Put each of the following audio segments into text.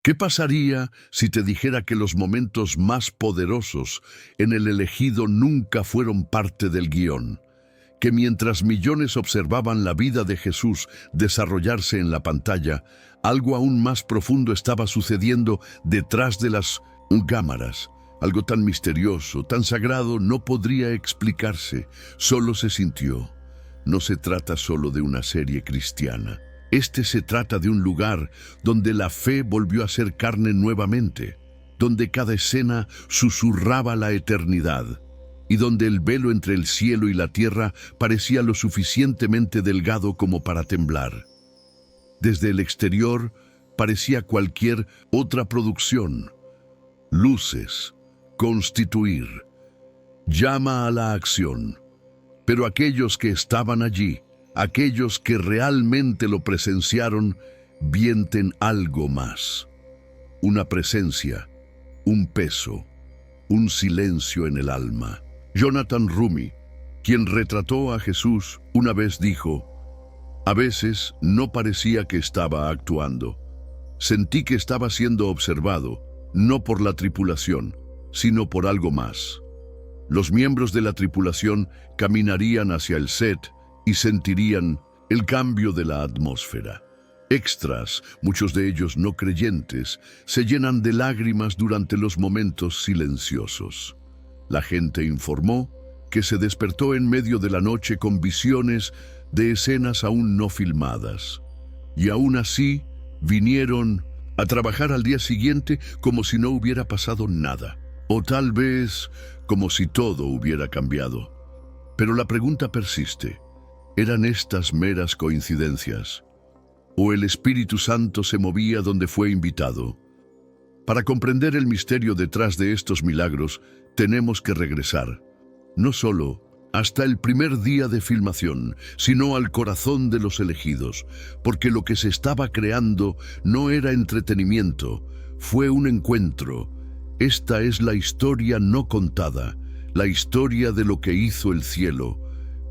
¿Qué pasaría si te dijera que los momentos más poderosos en el elegido nunca fueron parte del guión? Que mientras millones observaban la vida de Jesús desarrollarse en la pantalla, algo aún más profundo estaba sucediendo detrás de las cámaras. Algo tan misterioso, tan sagrado, no podría explicarse, solo se sintió. No se trata solo de una serie cristiana. Se trata de un lugar donde la fe volvió a ser carne nuevamente, donde cada escena susurraba la eternidad, y donde el velo entre el cielo y la tierra parecía lo suficientemente delgado como para temblar. Desde el exterior parecía cualquier otra producción. Luces, constituir, llama a la acción. Pero aquellos que estaban allí, aquellos que realmente lo presenciaron, vienten algo más. Una presencia, un peso, un silencio en el alma. Jonathan Rumi, quien retrató a Jesús, una vez dijo: a veces no parecía que estaba actuando. Sentí que estaba siendo observado, no por la tripulación, sino por algo más. Los miembros de la tripulación caminarían hacia el set y sentirían el cambio de la atmósfera. Extras, muchos de ellos no creyentes, se llenan de lágrimas durante los momentos silenciosos. La gente informó que se despertó en medio de la noche con visiones de escenas aún no filmadas. Y aún así, vinieron a trabajar al día siguiente como si no hubiera pasado nada. O tal vez como si todo hubiera cambiado. Pero la pregunta persiste. ¿Eran estas meras coincidencias? ¿O el Espíritu Santo se movía donde fue invitado? Para comprender el misterio detrás de estos milagros, tenemos que regresar, no solo hasta el primer día de filmación, sino al corazón de los elegidos, porque lo que se estaba creando no era entretenimiento, fue un encuentro. Esta es la historia no contada, la historia de lo que hizo el cielo,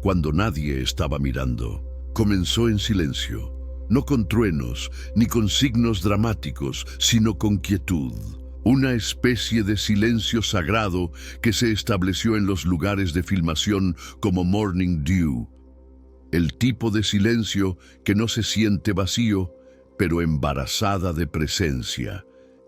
cuando nadie estaba mirando. Comenzó en silencio, no con truenos, ni con signos dramáticos, sino con quietud. Una especie de silencio sagrado que se estableció en los lugares de filmación como Morning Dew. El tipo de silencio que no se siente vacío, pero embarazada de presencia.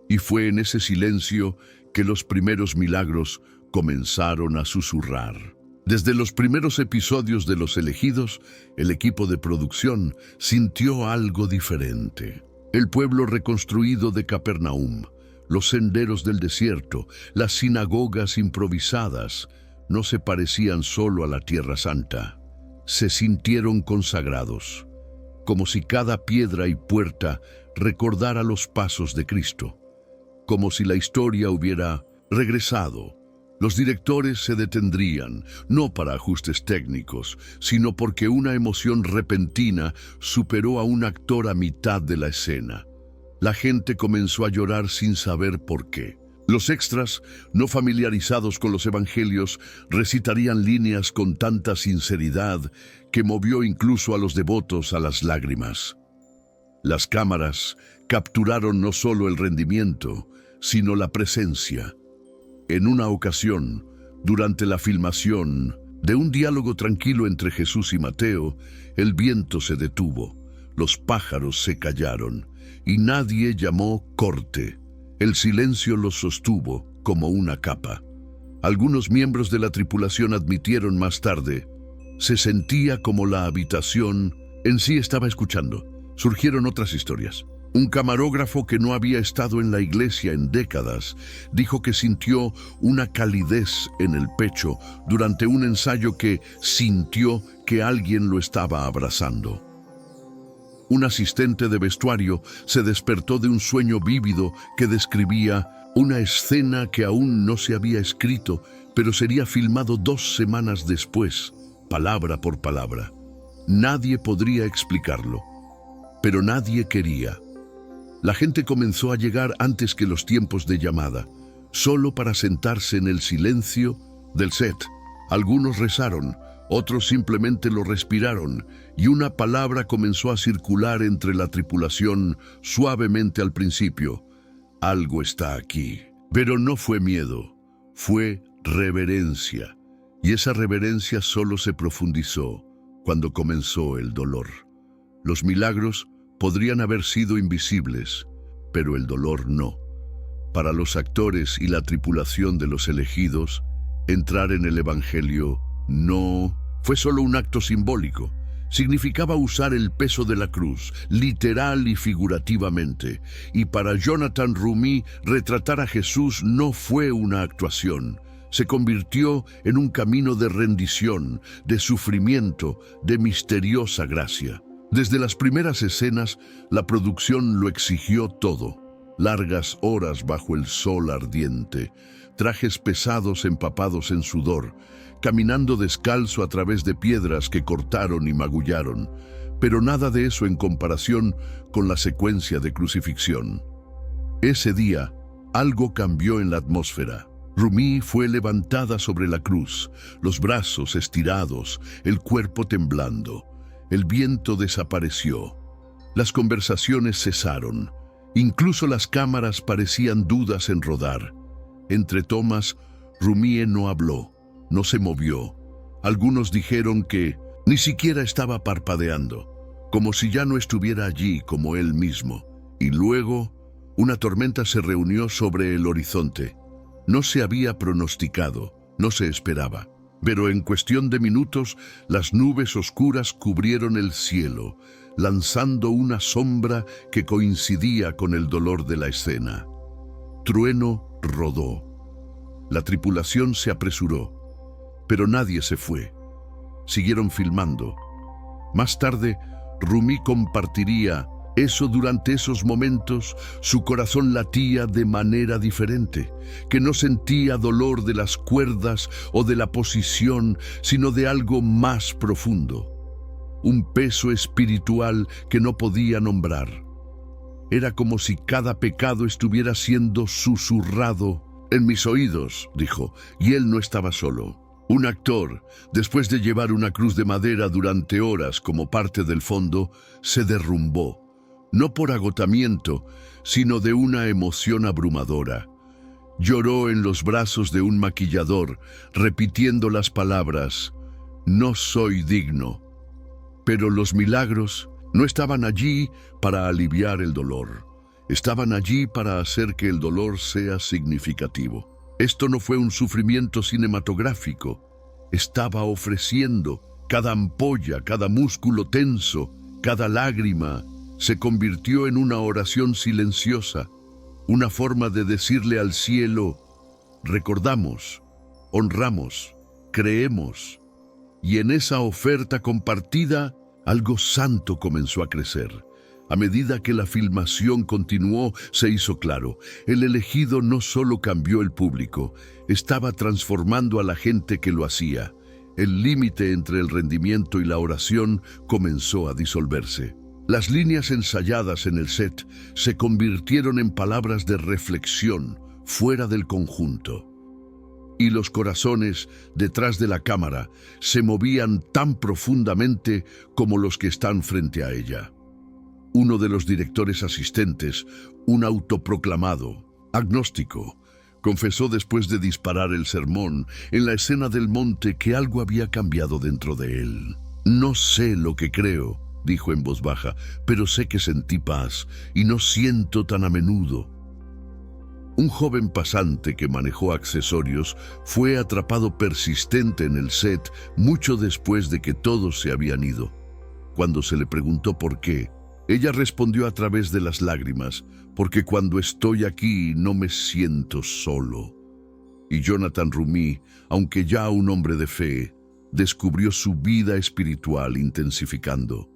Y fue en ese silencio que los primeros milagros comenzaron a susurrar. Desde los primeros episodios de Los Elegidos, el equipo de producción sintió algo diferente. El pueblo reconstruido de Capernaum, los senderos del desierto, las sinagogas improvisadas, no se parecían solo a la Tierra Santa. Se sintieron consagrados, como si cada piedra y puerta recordara los pasos de Cristo, como si la historia hubiera regresado. Los directores se detendrían, no para ajustes técnicos, sino porque una emoción repentina superó a un actor a mitad de la escena. La gente comenzó a llorar sin saber por qué. Los extras, no familiarizados con los evangelios, recitarían líneas con tanta sinceridad que movió incluso a los devotos a las lágrimas. Las cámaras capturaron no solo el rendimiento, sino la presencia. En una ocasión, durante la filmación de un diálogo tranquilo entre Jesús y Mateo, el viento se detuvo, los pájaros se callaron y nadie llamó corte. El silencio los sostuvo como una capa. Algunos miembros de la tripulación admitieron más tarde, se sentía como la habitación en sí estaba escuchando. Surgieron otras historias. Un camarógrafo que no había estado en la iglesia en décadas dijo que sintió una calidez en el pecho durante un ensayo, que sintió que alguien lo estaba abrazando. Un asistente de vestuario se despertó de un sueño vívido que describía una escena que aún no se había escrito, pero sería filmado 2 semanas después, palabra por palabra. Nadie podría explicarlo, pero nadie quería. La gente comenzó a llegar antes que los tiempos de llamada, solo para sentarse en el silencio del set. Algunos rezaron, otros simplemente lo respiraron, y una palabra comenzó a circular entre la tripulación suavemente al principio. algo está aquí. Pero no fue miedo, fue reverencia. Y esa reverencia solo se profundizó cuando comenzó el dolor. Los milagros podrían haber sido invisibles, pero el dolor no. Para los actores y la tripulación de los elegidos, entrar en el Evangelio no fue solo un acto simbólico. Significaba usar el peso de la cruz, literal y figurativamente. Y para Jonathan Rumi, retratar a Jesús no fue una actuación. Se convirtió en un camino de rendición, de sufrimiento, de misteriosa gracia. Desde las primeras escenas, la producción lo exigió todo. Largas horas bajo el sol ardiente, trajes pesados empapados en sudor, caminando descalzo a través de piedras que cortaron y magullaron, pero nada de eso en comparación con la secuencia de crucifixión. Ese día, algo cambió en la atmósfera. Rumi fue levantada sobre la cruz, los brazos estirados, el cuerpo temblando. El viento desapareció. Las conversaciones cesaron. Incluso las cámaras parecían dudas en rodar. Entre tomas, Rumi no habló, no se movió. Algunos dijeron que ni siquiera estaba parpadeando, como si ya no estuviera allí como él mismo. Y luego, una tormenta se reunió sobre el horizonte. No se había pronosticado, no se esperaba. Pero en cuestión de minutos, las nubes oscuras cubrieron el cielo, lanzando una sombra que coincidía con el dolor de la escena. Trueno rodó. La tripulación se apresuró, pero nadie se fue. Siguieron filmando. Más tarde, Rumi compartiría eso. Durante esos momentos, su corazón latía de manera diferente, que no sentía dolor de las cuerdas o de la posición, sino de algo más profundo. Un peso espiritual que no podía nombrar. Era como si cada pecado estuviera siendo susurrado en mis oídos, dijo, y él no estaba solo. Un actor, después de llevar una cruz de madera durante horas como parte del fondo, se derrumbó. No por agotamiento, sino de una emoción abrumadora. Lloró en los brazos de un maquillador, repitiendo las palabras, «No soy digno». Pero los milagros no estaban allí para aliviar el dolor. Estaban allí para hacer que el dolor sea significativo. Esto no fue un sufrimiento cinematográfico. Estaba ofreciendo cada ampolla, cada músculo tenso, cada lágrima, se convirtió en una oración silenciosa, una forma de decirle al cielo, recordamos, honramos, creemos. Y en esa oferta compartida, algo santo comenzó a crecer. A medida que la filmación continuó, se hizo claro, el elegido no solo cambió el público, estaba transformando a la gente que lo hacía. El límite entre el rendimiento y la oración comenzó a disolverse. Las líneas ensayadas en el set se convirtieron en palabras de reflexión fuera del conjunto. Y los corazones detrás de la cámara se movían tan profundamente como los que están frente a ella. Uno de los directores asistentes, un autoproclamado agnóstico, confesó después de disparar el sermón en la escena del monte que algo había cambiado dentro de él. «No sé lo que creo», dijo en voz baja, «pero sé que sentí paz y no siento tan a menudo». Un joven pasante que manejó accesorios fue atrapado persistente en el set mucho después de que todos se habían ido. Cuando se le preguntó por qué, ella respondió a través de las lágrimas, «Porque cuando estoy aquí no me siento solo». Y Jonathan Rumi, aunque ya un hombre de fe, descubrió su vida espiritual intensificando.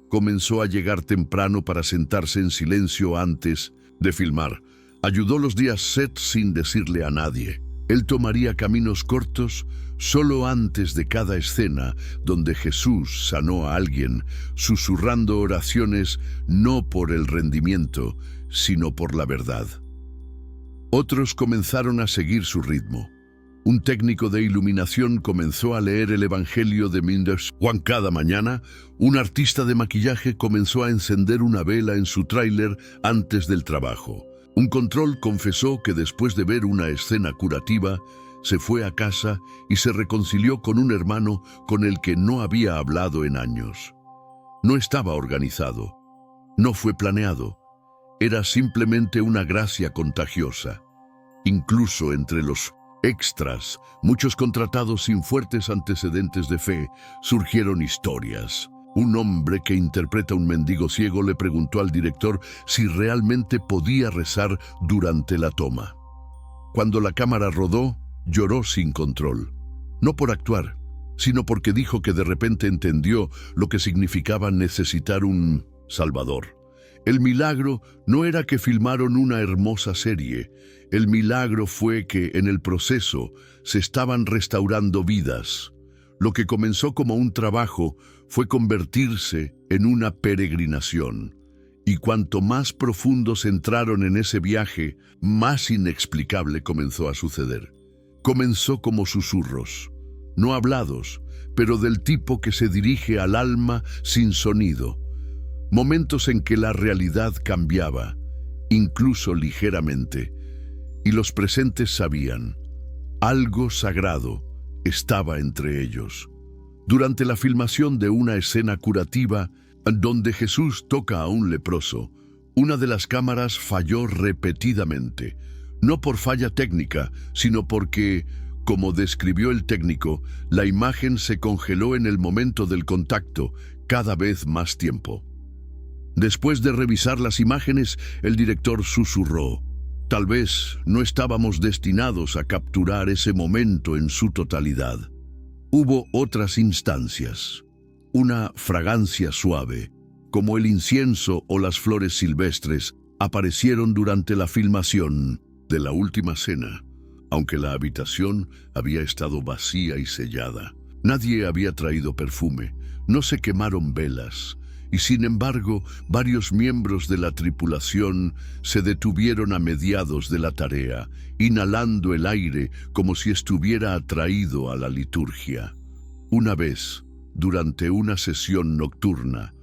Comenzó a llegar temprano para sentarse en silencio antes de filmar. Ayudó los días set sin decirle a nadie. Él tomaría caminos cortos solo antes de cada escena donde Jesús sanó a alguien, susurrando oraciones no por el rendimiento, sino por la verdad. Otros comenzaron a seguir su ritmo. Un técnico de iluminación comenzó a leer el Evangelio de Minders Juan cada mañana. Un artista de maquillaje comenzó a encender una vela en su tráiler antes del trabajo. Un control confesó que después de ver una escena curativa, se fue a casa y se reconcilió con un hermano con el que no había hablado en años. No estaba organizado, no fue planeado, era simplemente una gracia contagiosa. Incluso entre los extras, muchos contratados sin fuertes antecedentes de fe, surgieron historias. Un hombre que interpreta a un mendigo ciego le preguntó al director si realmente podía rezar durante la toma. Cuando la cámara rodó, lloró sin control. No por actuar, sino porque dijo que de repente entendió lo que significaba necesitar un salvador. El milagro no era que filmaron una hermosa serie. El milagro fue que, en el proceso, se estaban restaurando vidas. Lo que comenzó como un trabajo fue convertirse en una peregrinación. Y cuanto más profundos entraron en ese viaje, más inexplicable comenzó a suceder. Comenzó como susurros, no hablados, pero del tipo que se dirige al alma sin sonido. Momentos en que la realidad cambiaba, incluso ligeramente, y los presentes sabían, algo sagrado estaba entre ellos. Durante la filmación de una escena curativa, donde Jesús toca a un leproso, una de las cámaras falló repetidamente, no por falla técnica, sino porque, como describió el técnico, la imagen se congeló en el momento del contacto, cada vez más tiempo. Después de revisar las imágenes, el director susurró: tal vez no estábamos destinados a capturar ese momento en su totalidad. Hubo otras instancias. Una fragancia suave, como el incienso o las flores silvestres, aparecieron durante la filmación de la última cena, aunque la habitación había estado vacía y sellada. Nadie había traído perfume, no se quemaron velas, y sin embargo, varios miembros de la tripulación se detuvieron a mediados de la tarea, inhalando el aire como si estuviera atraído a la liturgia. Una vez, durante una sesión nocturna,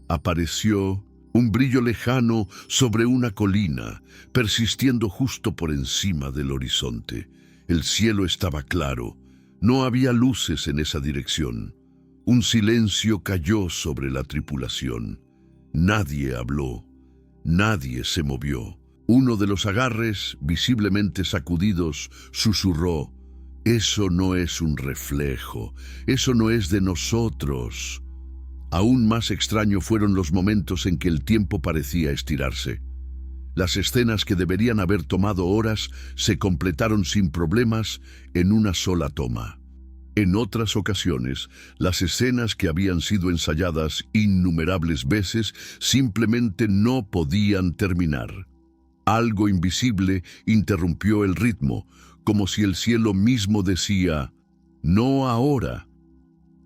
apareció un brillo lejano sobre una colina, persistiendo justo por encima del horizonte. El cielo estaba claro, no había luces en esa dirección. Un silencio cayó sobre la tripulación. Nadie habló, nadie se movió. Uno de los agarres, visiblemente sacudidos, susurró: «Eso no es un reflejo, eso no es de nosotros». Aún más extraño fueron los momentos en que el tiempo parecía estirarse. Las escenas que deberían haber tomado horas se completaron sin problemas en una sola toma. En otras ocasiones, las escenas que habían sido ensayadas innumerables veces simplemente no podían terminar. Algo invisible interrumpió el ritmo, como si el cielo mismo decía: «No ahora».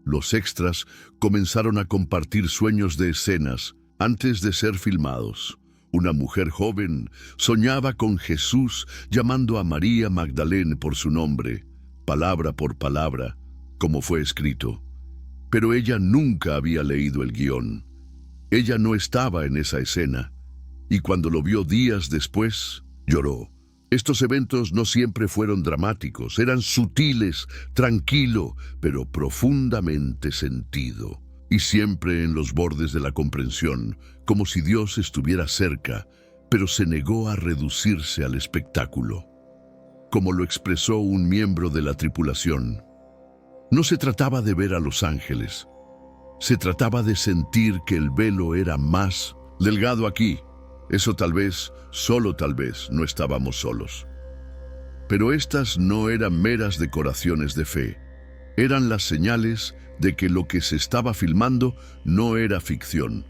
Los extras comenzaron a compartir sueños de escenas antes de ser filmados. Una mujer joven soñaba con Jesús llamando a María Magdalena por su nombre, palabra por palabra, como fue escrito. Pero ella nunca había leído el guión. Ella no estaba en esa escena, y cuando lo vio días después, lloró. Estos eventos no siempre fueron dramáticos, eran sutiles, tranquilo, pero profundamente sentido, y siempre en los bordes de la comprensión, como si Dios estuviera cerca, pero se negó a reducirse al espectáculo. Como lo expresó un miembro de la tripulación, no se trataba de ver a los ángeles, se trataba de sentir que el velo era más delgado aquí. Eso tal vez, solo tal vez, no estábamos solos. Pero estas no eran meras decoraciones de fe. Eran las señales de que lo que se estaba filmando no era ficción.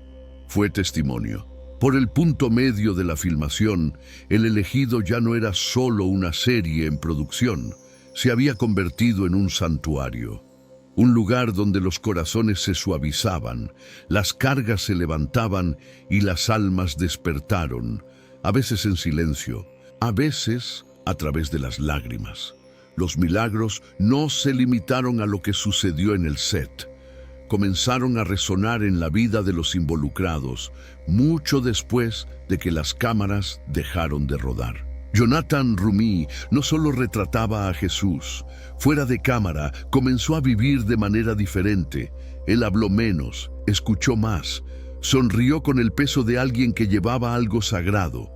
Fue testimonio. Por el punto medio de la filmación, El Elegido ya no era solo una serie en producción. Se había convertido en un santuario. Un lugar donde los corazones se suavizaban, las cargas se levantaban y las almas despertaron, a veces en silencio, a veces a través de las lágrimas. Los milagros no se limitaron a lo que sucedió en el set. comenzaron a resonar en la vida de los involucrados, mucho después de que las cámaras dejaron de rodar. Jonathan Rumi no solo retrataba a Jesús, fuera de cámara comenzó a vivir de manera diferente. Él habló menos, escuchó más, sonrió con el peso de alguien que llevaba algo sagrado.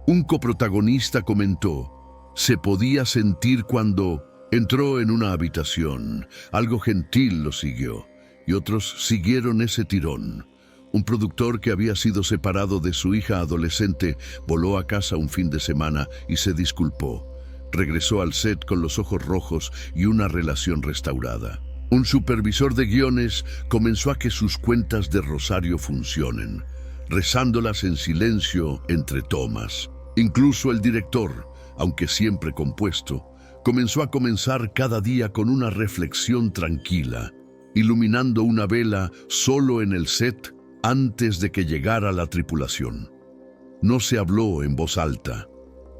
Un coprotagonista comentó: se podía sentir cuando entró en una habitación, algo gentil lo siguió, y otros siguieron ese tirón. Un productor que había sido separado de su hija adolescente voló a casa un fin de semana y se disculpó. Regresó al set con los ojos rojos y una relación restaurada. Un supervisor de guiones comenzó a que sus cuentas de rosario funcionen, rezándolas en silencio entre tomas. Incluso el director, aunque siempre compuesto, comenzó a comenzar cada día con una reflexión tranquila, iluminando una vela solo en el set antes de que llegara la tripulación. No se habló en voz alta,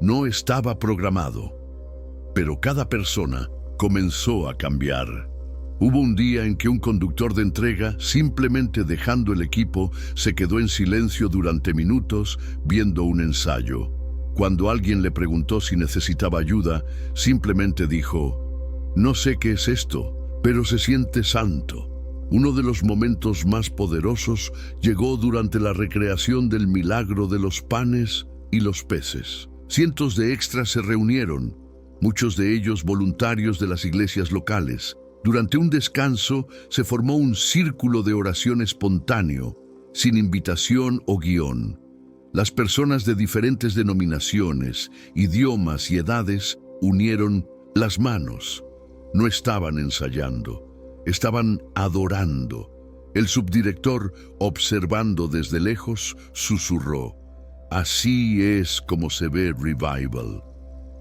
no estaba programado, pero cada persona comenzó a cambiar. Hubo un día en que un conductor de entrega, simplemente dejando el equipo, se quedó en silencio durante minutos viendo un ensayo. Cuando alguien le preguntó si necesitaba ayuda, simplemente dijo: no sé qué es esto, pero se siente santo. Uno de los momentos más poderosos llegó durante la recreación del milagro de los panes y los peces. Cientos de extras se reunieron, muchos de ellos voluntarios de las iglesias locales. Durante un descanso se formó un círculo de oración espontáneo, sin invitación o guión. Las personas de diferentes denominaciones, idiomas y edades unieron las manos. No estaban ensayando. Estaban adorando. El subdirector, observando desde lejos, susurró: así es como se ve Revival.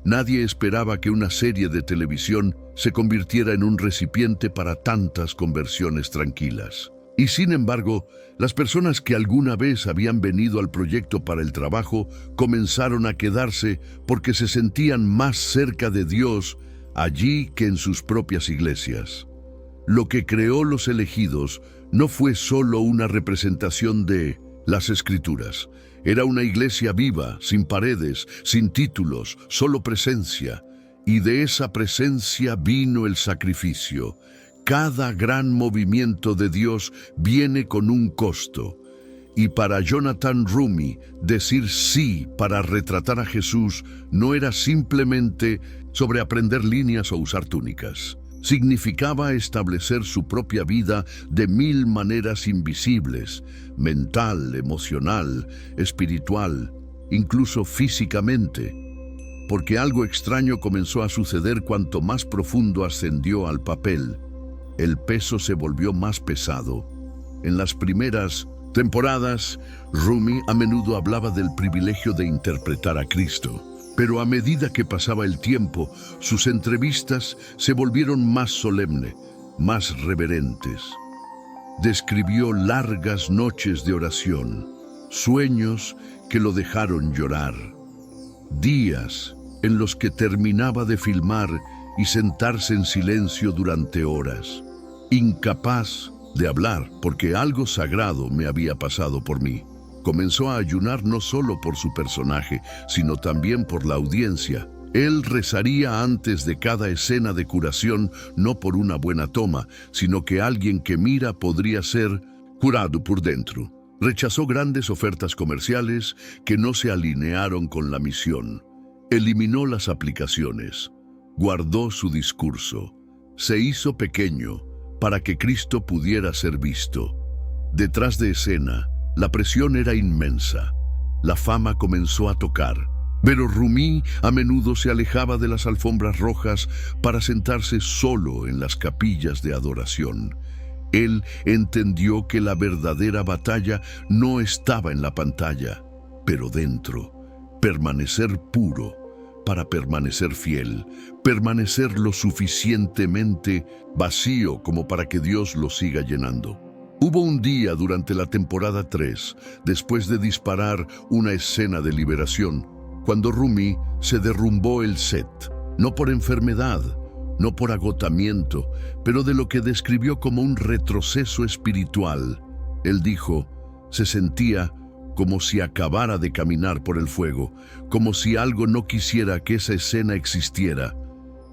Nadie esperaba que una serie de televisión se convirtiera en un recipiente para tantas conversiones tranquilas. Y sin embargo, las personas que alguna vez habían venido al proyecto para el trabajo comenzaron a quedarse porque se sentían más cerca de Dios allí que en sus propias iglesias. Lo que creó Los Elegidos no fue solo una representación de las Escrituras. Era una iglesia viva, sin paredes, sin títulos, solo presencia. Y de esa presencia vino el sacrificio. Cada gran movimiento de Dios viene con un costo. Y para Jonathan Rumi, decir sí para retratar a Jesús no era simplemente sobre aprender líneas o usar túnicas. Significaba establecer su propia vida de 1000 maneras invisibles, mental, emocional, espiritual, incluso físicamente. Porque algo extraño comenzó a suceder cuanto más profundo ascendió al papel. El peso se volvió más pesado. En las primeras temporadas, Rumi a menudo hablaba del privilegio de interpretar a Cristo. Pero a medida que pasaba el tiempo, sus entrevistas se volvieron más solemnes, más reverentes. Describió largas noches de oración, sueños que lo dejaron llorar, días en los que terminaba de filmar y sentarse en silencio durante horas, incapaz de hablar porque algo sagrado me había pasado por mí. Comenzó a ayunar no solo por su personaje, sino también por la audiencia. Él rezaría antes de cada escena de curación, no por una buena toma, sino que alguien que mira podría ser curado por dentro. Rechazó grandes ofertas comerciales que no se alinearon con la misión. Eliminó las aplicaciones. Guardó su discurso. Se hizo pequeño para que Cristo pudiera ser visto. Detrás de escena, la presión era inmensa. La fama comenzó a tocar, pero Rumi a menudo se alejaba de las alfombras rojas para sentarse solo en las capillas de adoración. Él entendió que la verdadera batalla no estaba en la pantalla, pero dentro. Permanecer puro para permanecer fiel, permanecer lo suficientemente vacío como para que Dios lo siga llenando. Hubo un día durante la temporada 3, después de disparar una escena de liberación, cuando Rumi se derrumbó el set, no por enfermedad, no por agotamiento, pero de lo que describió como un retroceso espiritual. Él dijo, se sentía como si acabara de caminar por el fuego, como si algo no quisiera que esa escena existiera.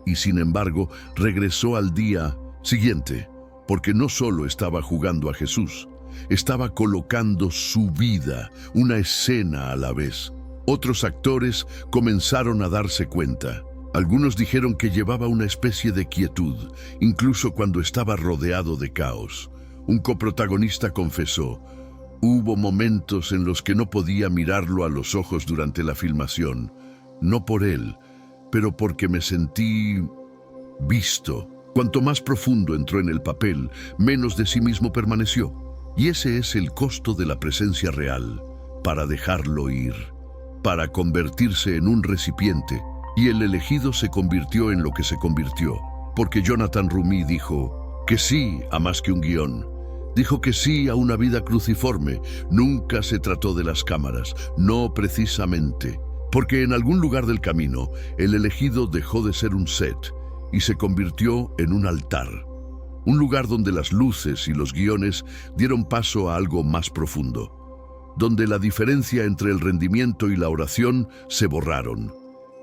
Y sin embargo, regresó al día siguiente, porque no solo estaba jugando a Jesús, estaba colocando su vida, una escena a la vez. Otros actores comenzaron a darse cuenta. Algunos dijeron que llevaba una especie de quietud, incluso cuando estaba rodeado de caos. Un coprotagonista confesó, hubo momentos en los que no podía mirarlo a los ojos durante la filmación, no por él, pero porque me sentí visto. Cuanto más profundo entró en el papel, menos de sí mismo permaneció. Y ese es el costo de la presencia real, para dejarlo ir, para convertirse en un recipiente. Y el elegido se convirtió en lo que se convirtió, porque Jonathan Rumi dijo que sí a más que un guión. Dijo que sí a una vida cruciforme. Nunca se trató de las cámaras, no precisamente. Porque en algún lugar del camino, el elegido dejó de ser un set y se convirtió en un altar. Un lugar donde las luces y los guiones dieron paso a algo más profundo. Donde la diferencia entre el rendimiento y la oración se borraron.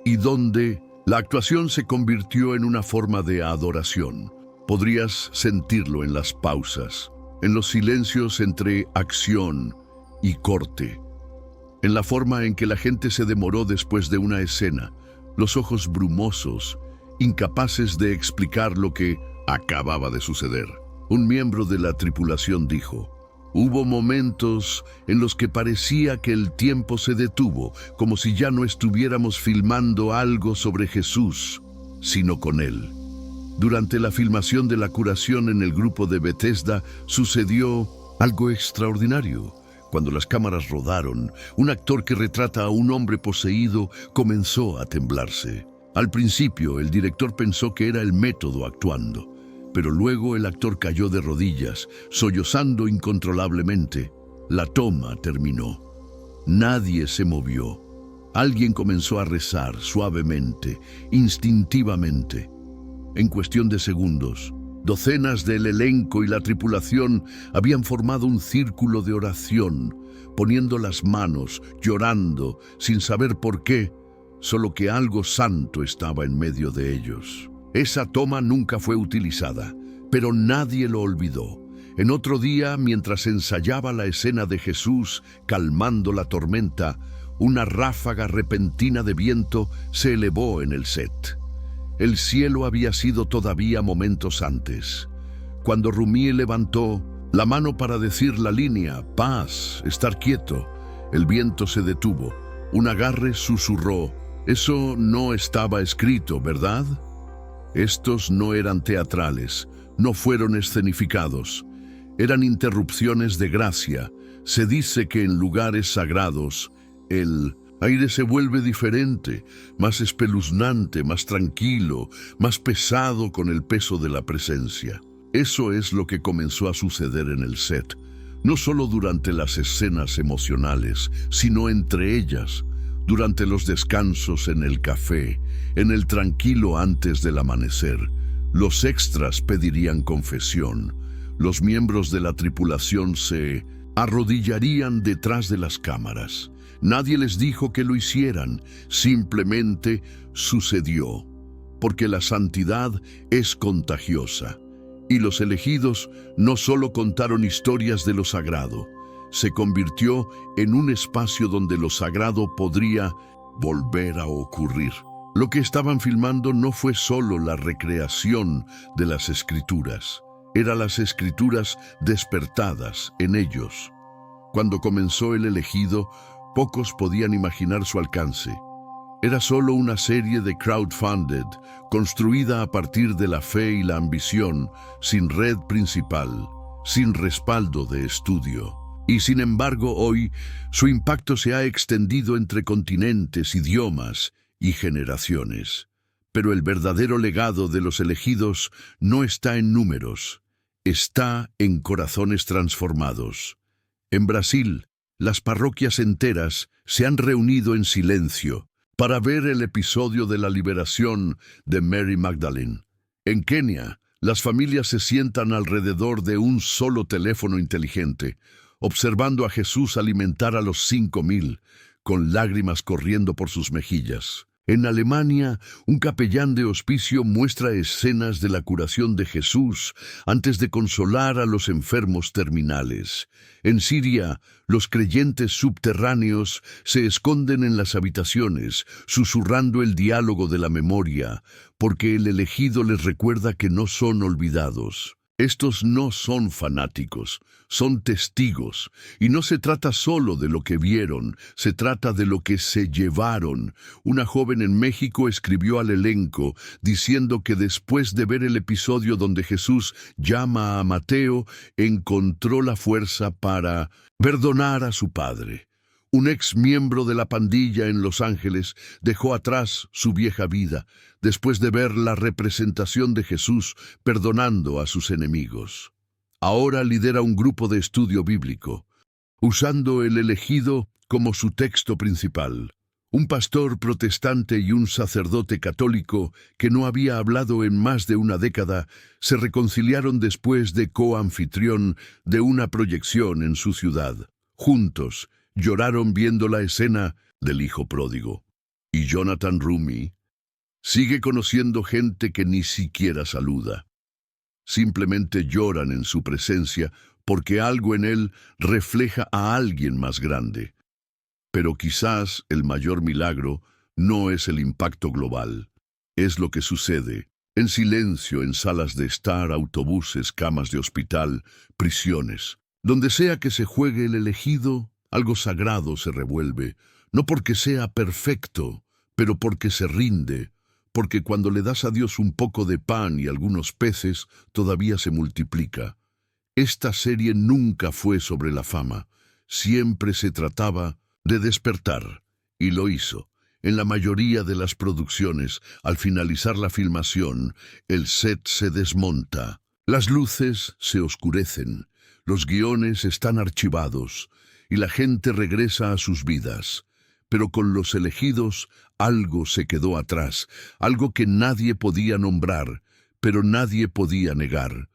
Y donde la actuación se convirtió en una forma de adoración. Podrías sentirlo en las pausas, en los silencios entre acción y corte, en la forma en que la gente se demoró después de una escena, los ojos brumosos, incapaces de explicar lo que acababa de suceder. Un miembro de la tripulación dijo, hubo momentos en los que parecía que el tiempo se detuvo, como si ya no estuviéramos filmando algo sobre Jesús, sino con Él. Durante la filmación de la curación en el grupo de Bethesda sucedió algo extraordinario. Cuando las cámaras rodaron, un actor que retrata a un hombre poseído comenzó a temblarse. Al principio, el director pensó que era el método actuando, pero luego el actor cayó de rodillas, sollozando incontrolablemente. La toma terminó. Nadie se movió. Alguien comenzó a rezar suavemente, instintivamente. En cuestión de segundos, docenas del elenco y la tripulación habían formado un círculo de oración, poniendo las manos, llorando, sin saber por qué, solo que algo santo estaba en medio de ellos. Esa toma nunca fue utilizada, pero nadie lo olvidó. En otro día, mientras ensayaba la escena de Jesús calmando la tormenta, una ráfaga repentina de viento se elevó en el set. El cielo había sido todavía momentos antes. Cuando Rumi levantó la mano para decir la línea, paz, estar quieto, el viento se detuvo. Un agarre susurró, eso no estaba escrito, ¿verdad? Estos no eran teatrales, no fueron escenificados. Eran interrupciones de gracia. Se dice que en lugares sagrados, el aire se vuelve diferente, más espeluznante, más tranquilo, más pesado con el peso de la presencia. Eso es lo que comenzó a suceder en el set, no solo durante las escenas emocionales, sino entre ellas, durante los descansos en el café, en el tranquilo antes del amanecer. Los extras pedirían confesión. Los miembros de la tripulación se arrodillarían detrás de las cámaras. Nadie les dijo que lo hicieran, simplemente sucedió, porque la santidad es contagiosa. Y los elegidos no solo contaron historias de lo sagrado, se convirtió en un espacio donde lo sagrado podría volver a ocurrir. Lo que estaban filmando no fue solo la recreación de las escrituras, eran las escrituras despertadas en ellos. Cuando comenzó el elegido, pocos podían imaginar su alcance. Era solo una serie de crowdfunded, construida a partir de la fe y la ambición, sin red principal, sin respaldo de estudio. Y sin embargo, hoy, su impacto se ha extendido entre continentes, idiomas y generaciones. Pero el verdadero legado de los elegidos no está en números, está en corazones transformados. En Brasil, las parroquias enteras se han reunido en silencio para ver el episodio de la liberación de Mary Magdalene. En Kenia, las familias se sientan alrededor de un solo teléfono inteligente, observando a Jesús alimentar a los 5,000, con lágrimas corriendo por sus mejillas. En Alemania, un capellán de hospicio muestra escenas de la curación de Jesús antes de consolar a los enfermos terminales. En Siria, los creyentes subterráneos se esconden en las habitaciones, susurrando el diálogo de la memoria, porque el elegido les recuerda que no son olvidados. Estos no son fanáticos, son testigos, y no se trata solo de lo que vieron, se trata de lo que se llevaron. Una joven en México escribió al elenco diciendo que después de ver el episodio donde Jesús llama a Mateo, encontró la fuerza para perdonar a su padre. Un ex miembro de la pandilla en Los Ángeles dejó atrás su vieja vida después de ver la representación de Jesús perdonando a sus enemigos. Ahora lidera un grupo de estudio bíblico, usando el elegido como su texto principal. Un pastor protestante y un sacerdote católico que no había hablado en más de una década se reconciliaron después de coanfitrión de una proyección en su ciudad. Juntos, lloraron viendo la escena del hijo pródigo. Y Jonathan Rumi sigue conociendo gente que ni siquiera saluda. Simplemente lloran en su presencia porque algo en él refleja a alguien más grande. Pero quizás el mayor milagro no es el impacto global. Es lo que sucede en silencio en salas de estar, autobuses, camas de hospital, prisiones. Donde sea que se juegue el elegido, algo sagrado se revuelve, no porque sea perfecto, pero porque se rinde, porque cuando le das a Dios un poco de pan y algunos peces, todavía se multiplica. Esta serie nunca fue sobre la fama, siempre se trataba de despertar, y lo hizo. En la mayoría de las producciones, al finalizar la filmación, el set se desmonta, las luces se oscurecen, los guiones están archivados, y la gente regresa a sus vidas. Pero con los elegidos algo se quedó atrás, algo que nadie podía nombrar, pero nadie podía negar.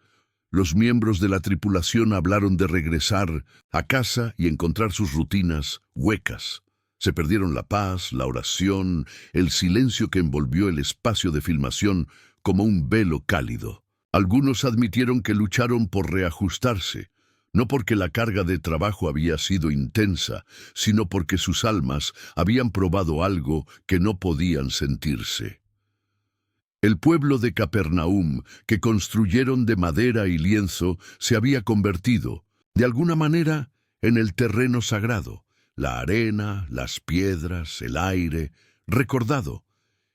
Los miembros de la tripulación hablaron de regresar a casa y encontrar sus rutinas huecas. Se perdieron la paz, la oración, el silencio que envolvió el espacio de filmación como un velo cálido. Algunos admitieron que lucharon por reajustarse, no porque la carga de trabajo había sido intensa, sino porque sus almas habían probado algo que no podían sentirse. El pueblo de Capernaum, que construyeron de madera y lienzo, se había convertido, de alguna manera, en el terreno sagrado. La arena, las piedras, el aire, recordado.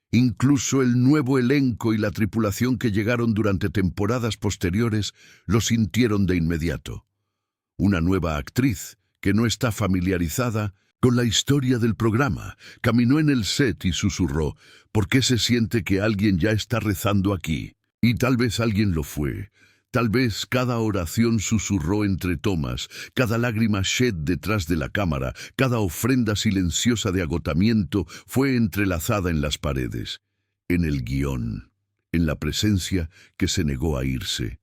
Incluso el nuevo elenco y la tripulación que llegaron durante temporadas posteriores lo sintieron de inmediato. Una nueva actriz, que no está familiarizada con la historia del programa, caminó en el set y susurró: ¿por qué se siente que alguien ya está rezando aquí? Y tal vez alguien lo fue. Tal vez cada oración susurró entre tomas, cada lágrima shed detrás de la cámara, cada ofrenda silenciosa de agotamiento fue entrelazada en las paredes, en el guión, en la presencia que se negó a irse.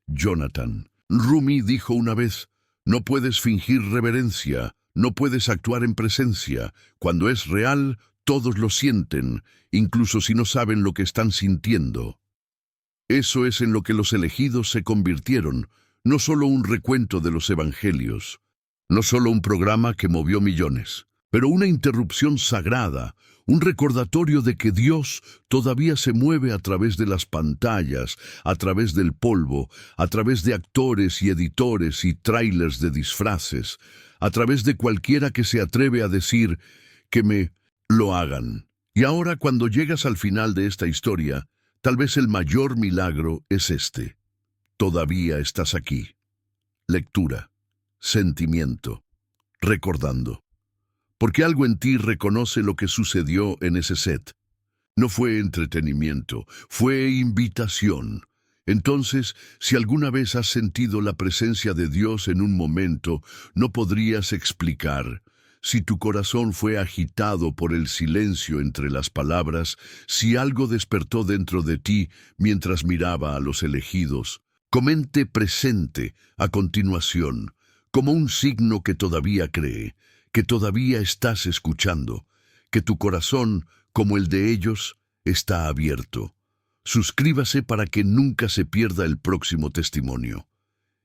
Jonathan Rumi dijo una vez: no puedes fingir reverencia, no puedes actuar en presencia. Cuando es real, todos lo sienten, incluso si no saben lo que están sintiendo. Eso es en lo que los elegidos se convirtieron, no solo un recuento de los evangelios, no solo un programa que movió millones, pero una interrupción sagrada, un recordatorio de que Dios todavía se mueve a través de las pantallas, a través del polvo, a través de actores y editores y trailers de disfraces, a través de cualquiera que se atreve a decir que me lo hagan. Y ahora, cuando llegas al final de esta historia, tal vez el mayor milagro es este: todavía estás aquí. Lectura, sentimiento, recordando. Porque algo en ti reconoce lo que sucedió en ese set. No fue entretenimiento, fue invitación. Entonces, si alguna vez has sentido la presencia de Dios en un momento, no podrías explicar. Si tu corazón fue agitado por el silencio entre las palabras, si algo despertó dentro de ti mientras miraba a los elegidos, comente presente a continuación, como un signo que todavía cree, que todavía estás escuchando, que tu corazón, como el de ellos, está abierto. Suscríbase para que nunca se pierda el próximo testimonio.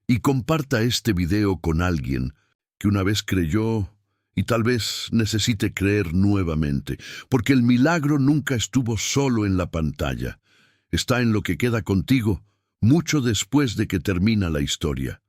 Y comparta este video con alguien que una vez creyó y tal vez necesite creer nuevamente, porque el milagro nunca estuvo solo en la pantalla. Está en lo que queda contigo mucho después de que termina la historia.